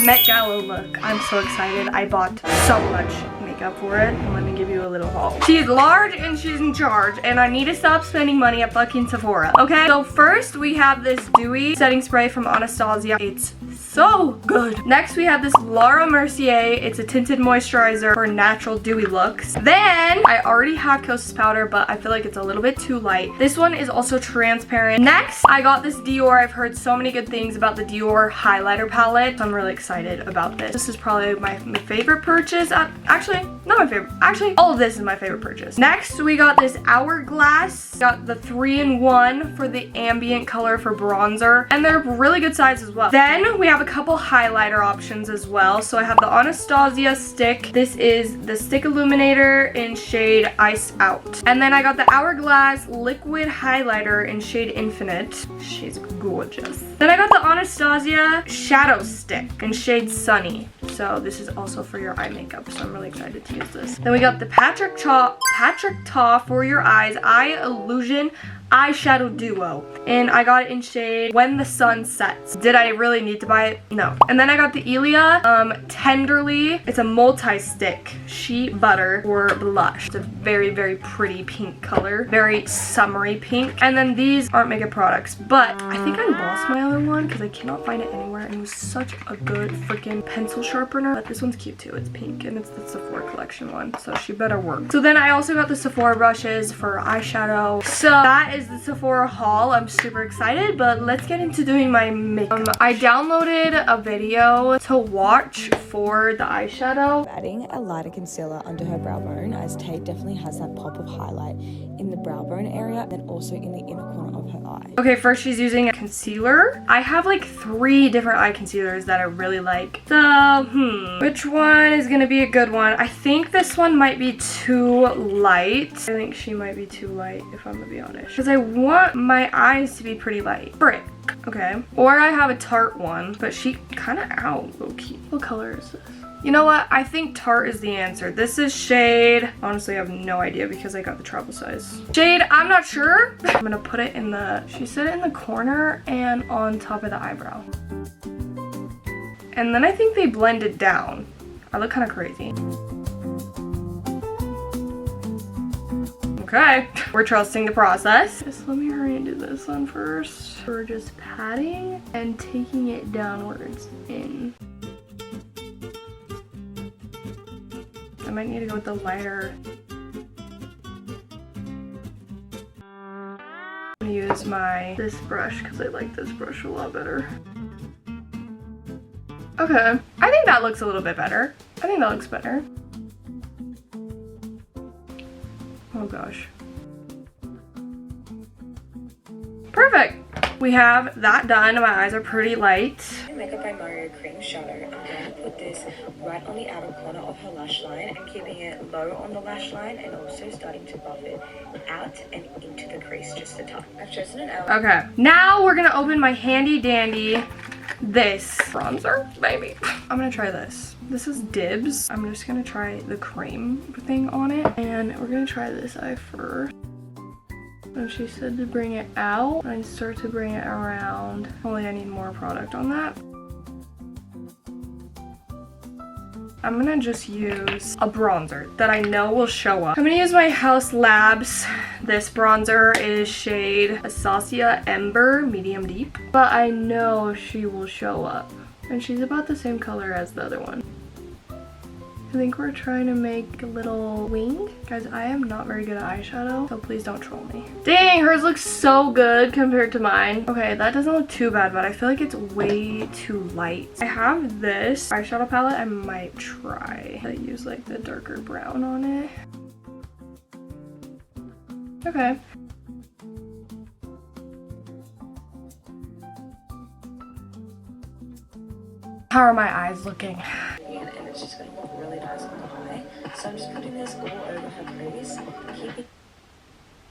Met Gala look. I'm so excited. I bought so much makeup for it. And let me give you a little haul. She's large and she's in charge. And I need to stop spending money at fucking Sephora. Okay? So first we have this dewy setting spray from Anastasia. It's so good. Next we have this Laura Mercier. It's a tinted moisturizer for natural dewy looks. Then I already have Kosas powder, but I feel like it's a little bit too light. This one is also transparent. Next I got this Dior. I've heard so many good things about the Dior highlighter palette. So I'm really excited about this. This is probably my favorite purchase. Actually, not my favorite. Actually, all of this is my favorite purchase. Next we got this Hourglass. Got the 3-in-1 for the ambient color for bronzer. And they're really good size as well. Then we have a couple highlighter options as well. So I have the Anastasia stick. This is the stick illuminator in shade Ice Out. And then I got the Hourglass liquid highlighter in shade Infinite. She's gorgeous. Then I got the Anastasia shadow stick in shade Sunny. So this is also for your eye makeup. So I'm really excited to use this. Then we got the Patrick Ta for your eyes Eye Illusion eyeshadow duo, and I got it in shade When the Sun Sets. Did I really need to buy it? No. And then I got the Ilia Tenderly. It's a multi-stick sheet butter for blush. It's a very, very pretty pink color, very summery pink. And then these aren't makeup products, but I think I lost my other one because I cannot find it anywhere, and it was such a good freaking pencil sharpener. But this one's cute too. It's pink and it's the Sephora collection one, so she better work. So then I also got the Sephora brushes for eyeshadow. So that is the Sephora haul. I'm super excited, but let's get into doing my makeup. I downloaded a video to watch for the eyeshadow. Adding a lighter concealer under her brow bone, as Tate definitely has that pop of highlight in the brow bone area, then also in the inner corner of her eye. Okay, first she's using a concealer. I have like 3 different eye concealers that I really like. So, which one is gonna be a good one? I think this one might be too light. I think she might be too light, if I'm gonna be honest. Because I want my eyes to be pretty light. Frick. Okay. Or I have a Tarte one, but she kind of out low-key. What color is this? You know what? I think Tarte is the answer. This is shade, honestly I have no idea because I got the travel size. Shade, I'm not sure. I'm gonna put it in the, she said it in the corner and on top of the eyebrow. And then I think they blend it down. I look kind of crazy. Okay, we're trusting the process. Just let me hurry and do this one first. We're just patting and taking it downwards in. I might need to go with the lighter. I'm gonna use this brush because I like this brush a lot better. Okay, I think that looks a little bit better. I think that looks better. Oh gosh. Perfect. We have that done. My eyes are pretty light. Makeup by Mario Cream Shadow. I'm going to put this right on the outer corner of her lash line and keeping it low on the lash line, and also starting to buff it out and into the crease just a touch. I've chosen an hour. Okay. Now we're going to open my handy dandy this bronzer, baby. I'm going to try this. This is Dibs. I'm just going to try the cream thing on it, and we're going to try this eye first. And she said to bring it out and start to bring it around. Only I need more product on that. I'm gonna just use a bronzer that I know will show up. I'm gonna use my House Labs. This bronzer is shade Asacia Ember Medium Deep, but I know she will show up. And she's about the same color as the other one. I think we're trying to make a little wing. Guys, I am not very good at eyeshadow, so please don't troll me. Dang, hers looks so good compared to mine. Okay, that doesn't look too bad, but I feel like it's way too light. I have this eyeshadow palette. I might try to use like the darker brown on it. Okay. How are my eyes looking? And it's just going to look really nice on the eye. So I'm just putting this all over her crease,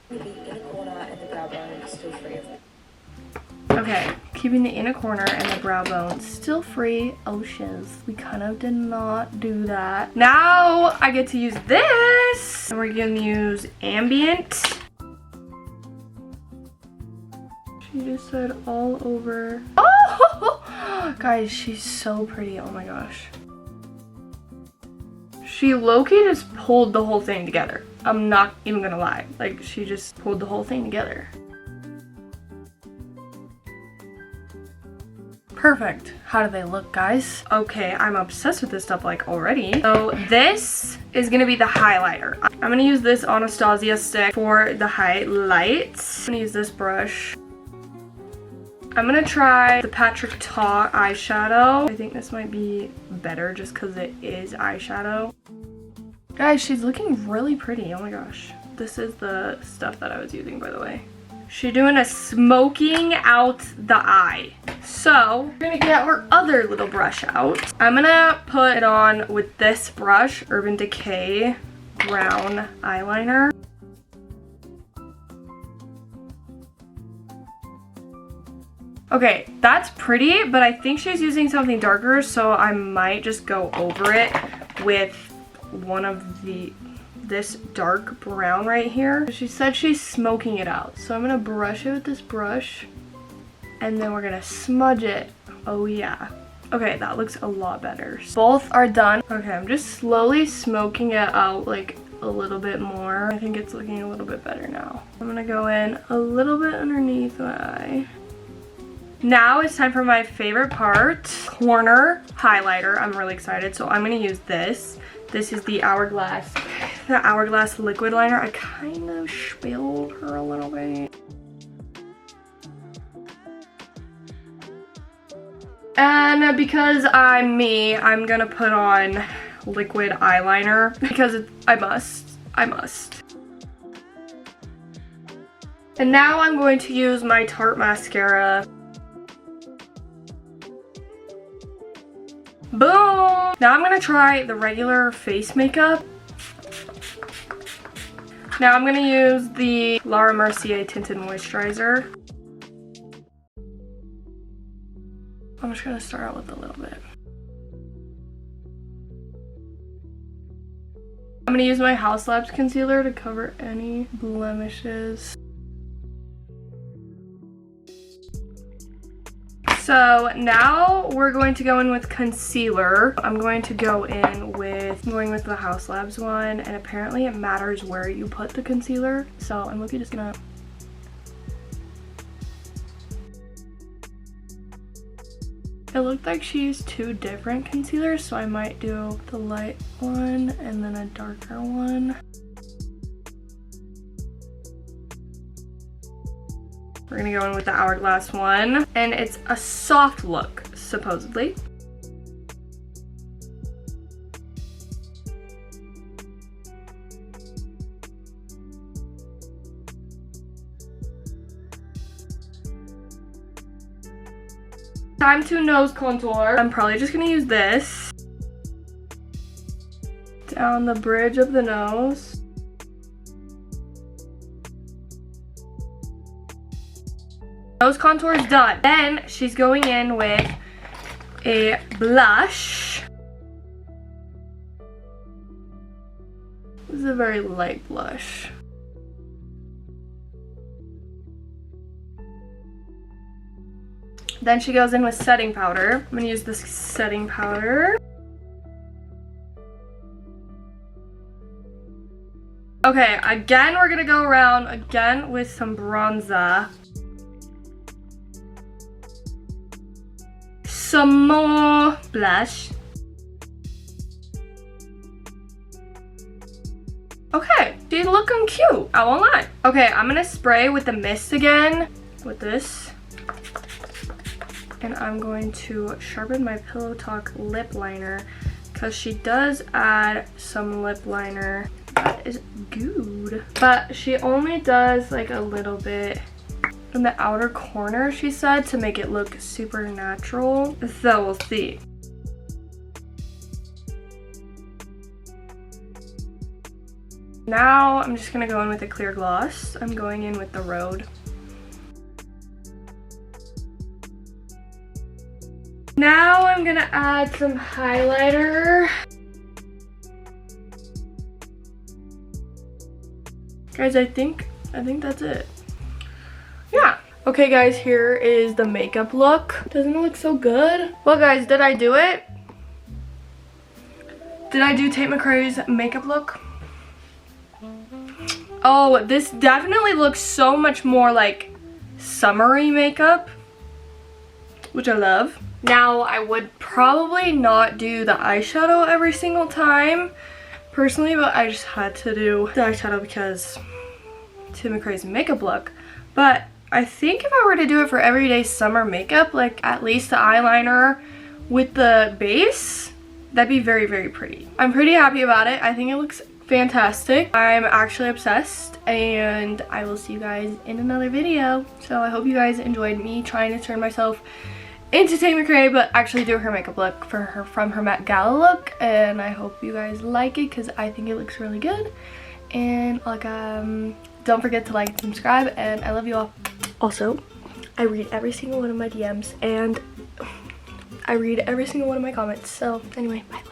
keeping the inner corner and the brow bone still free of it. Okay, keeping the inner corner and the brow bone still free. Oh shiz, we kind of did not do that. Now I get to use this, and we're gonna use Ambient. She just said all over. Oh! Guys, she's so pretty. Oh my gosh. She low-key just pulled the whole thing together. I'm not even gonna lie. Like, she just pulled the whole thing together. Perfect. How do they look, guys? Okay, I'm obsessed with this stuff like already. So this is gonna be the highlighter. I'm gonna use this Anastasia stick for the highlights. I'm gonna use this brush. I'm gonna try the Patrick Ta eyeshadow. I think this might be better just because it is eyeshadow. Guys, she's looking really pretty. Oh my gosh. This is the stuff that I was using, by the way. She's doing a smoking out the eye. So, we're gonna get our other little brush out. I'm gonna put it on with this brush, Urban Decay Brown Eyeliner. Okay, that's pretty, but I think she's using something darker, so I might just go over it with one of this dark brown right here. She said she's smoking it out, so I'm gonna brush it with this brush, and then we're gonna smudge it. Oh yeah. Okay, that looks a lot better. Both are done. Okay, I'm just slowly smoking it out like a little bit more. I think it's looking a little bit better now. I'm gonna go in a little bit underneath my eye. Now it's time for my favorite part, corner highlighter. I'm really excited, so I'm gonna use this. This is the Hourglass liquid liner. I kind of spilled her a little bit. And because I'm me, I'm gonna put on liquid eyeliner because I must. And now I'm going to use my Tarte mascara. Boom! Now I'm gonna try the regular face makeup. Now I'm gonna use the Laura Mercier Tinted Moisturizer. I'm just gonna start out with a little bit. I'm gonna use my House Labs concealer to cover any blemishes. So now we're going to go in with concealer. I'm going to go in with the House Labs one, and apparently it matters where you put the concealer. So I'm literally just gonna. It looked like she used two different concealers, so I might do the light one and then a darker one. We're gonna go in with the Hourglass one, and it's a soft look, supposedly. Time to nose contour. I'm probably just gonna use this down the bridge of the nose. Nose contour is done. Then she's going in with a blush. This is a very light blush. Then she goes in with setting powder. I'm gonna use this setting powder. Okay, again, we're gonna go around again with some bronzer. Some more blush. Okay, she's looking cute, I won't lie. Okay, I'm gonna spray with the mist again, with this. And I'm going to sharpen my Pillow Talk lip liner because she does add some lip liner that is good. But she only does like a little bit in the outer corner, she said, to make it look super natural. So we'll see. Now I'm just gonna go in with a clear gloss. I'm going in with the Rhode. Now I'm gonna add some highlighter. Guys, I think that's it. Yeah, Okay guys, here is the makeup look. Doesn't it look so good? Well guys, did I do it? Did I do Tate MCRAE's makeup look? Oh, this definitely looks so much more like summery makeup, which I love. Now, I would probably not do the eyeshadow every single time, personally, but I just had to do the eyeshadow because Tate MCRAE's makeup look. But I think if I were to do it for everyday summer makeup, like at least the eyeliner with the base, that'd be very, very pretty. I'm pretty happy about it. I think it looks fantastic. I'm actually obsessed, and I will see you guys in another video. So I hope you guys enjoyed me trying to turn myself into Tate MCRAE, but actually do her makeup look for her from her Met Gala look, and I hope you guys like it because I think it looks really good. And like don't forget to like and subscribe, and I love you all. Also, I read every single one of my DMs and I read every single one of my comments. So anyway, bye.